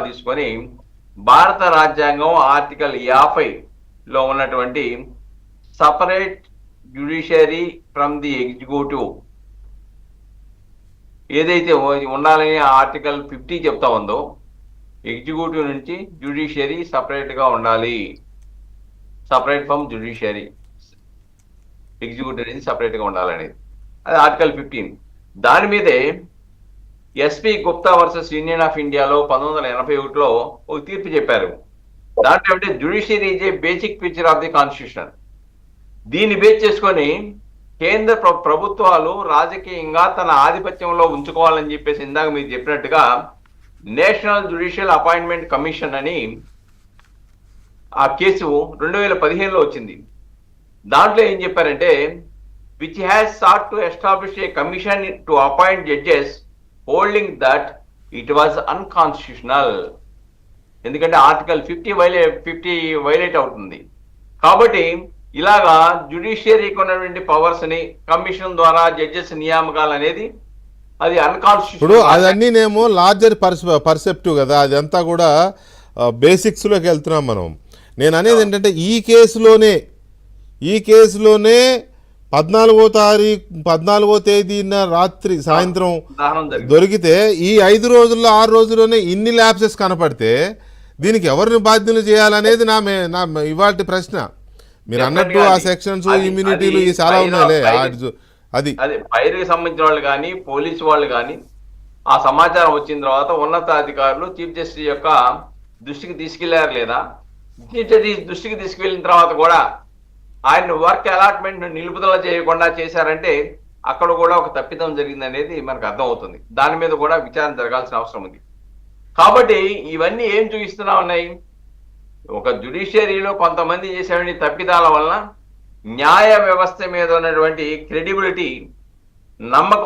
తీసుకొని భారత రాజ్యాంగం ఆర్టికల్ 50లో ఉన్నటువంటి separate judiciary from the executive ఏదైతే ఉండాలని ఆర్టికల్ 50 చెప్తా ఉందో, ఎగ్జిక్యూటివ్ నుంచి జ్యుడిషియరీ సపరేట్గా ఉండాలి, సపరేట్ ఫ్రమ్ జ్యుడిషియరీ, ఎగ్జిక్యూటివ్ నుంచి సపరేట్గా ఉండాలనేది అది ఆర్టికల్ 15. దాని మీదే SP Gupta versus union of ఇండియాలో 1981లో ఒక తీర్పు చెప్పారు. దాంట్లో అంటే judiciary is a basic feature of the constitution. దీన్ని బేస్ చేసుకొని కేంద్ర ప్రభుత్వాలు రాజకీయంగా తన ఆధిపత్యంలో ఉంచుకోవాలని చెప్పేసి ఇందాక మీరు చెప్పినట్టుగా నేషనల్ జ్యుడిషియల్ అపాయింట్మెంట్ కమిషన్ అని ఆ కేసు 2015లో వచ్చింది. దాంట్లో ఏం చెప్పారంటే, which has sought to establish a commission to appoint judges holding that it was unconstitutional. ఎందుకంటే ఆర్టికల్ 50 వైలేట్ అవుతుంది. కాబట్టి ఇలాగా జ్యుడిషియరీకి ఉన్నటువంటి పవర్స్ ని కమిషన్ ద్వారా జడ్జెస్ నియామకాలు అనేది అది అన్కాన్స్టిట్యూషనల్. ఇప్పుడు అదన్నీనేమో లార్జర్ పర్సెప్టివ్ కదా, అదంతా కూడా బేసిక్స్లోకి వెళ్తున్నాం మనం. నేను అనేది ఏంటంటే ఈ కేసులోనే 14వ తేదీన రాత్రి సాయంత్రం దొరికితే ఈ 5 రోజుల్లో 6 రోజుల్లోనే ఇన్ని ల్యాప్సెస్ కనపడితే దీనికి ఎవరిని బాధ్యులు చేయాలనేది నా ఇవాళ ప్రశ్న. మీరు అన్నట్టు ఆ సెక్షన్స్ ఇమ్యూనిటీలు చాలా ఉన్నాయిలే. అది ఫైర్కి సంబంధించిన వాళ్ళు కానీ పోలీసు వాళ్ళు కానీ ఆ సమాచారం వచ్చిన తర్వాత ఉన్నతాధికారులు చీఫ్ జస్టిస్ యొక్క దృష్టికి తీసుకెళ్లారు లేదా, చీఫ్ జస్టిస్ దృష్టికి తీసుకెళ్లిన తర్వాత కూడా ఆయన వర్క్ అలాట్మెంట్ నిలుపుదల చేయకుండా చేశారంటే అక్కడ కూడా ఒక తప్పిదం జరిగింది అనేది మనకు అర్థం అవుతుంది. దాని మీద కూడా విచారణ జరగాల్సిన అవసరం ఉంది. కాబట్టి ఇవన్నీ ఏం చూపిస్తున్నా ఉన్నాయి, ఒక జ్యుడిషియరీలో కొంతమంది చేసేటువంటి తప్పిదాల వలన న్యాయ వ్యవస్థ మీద ఉన్నటువంటి క్రెడిబిలిటీ, నమ్మకం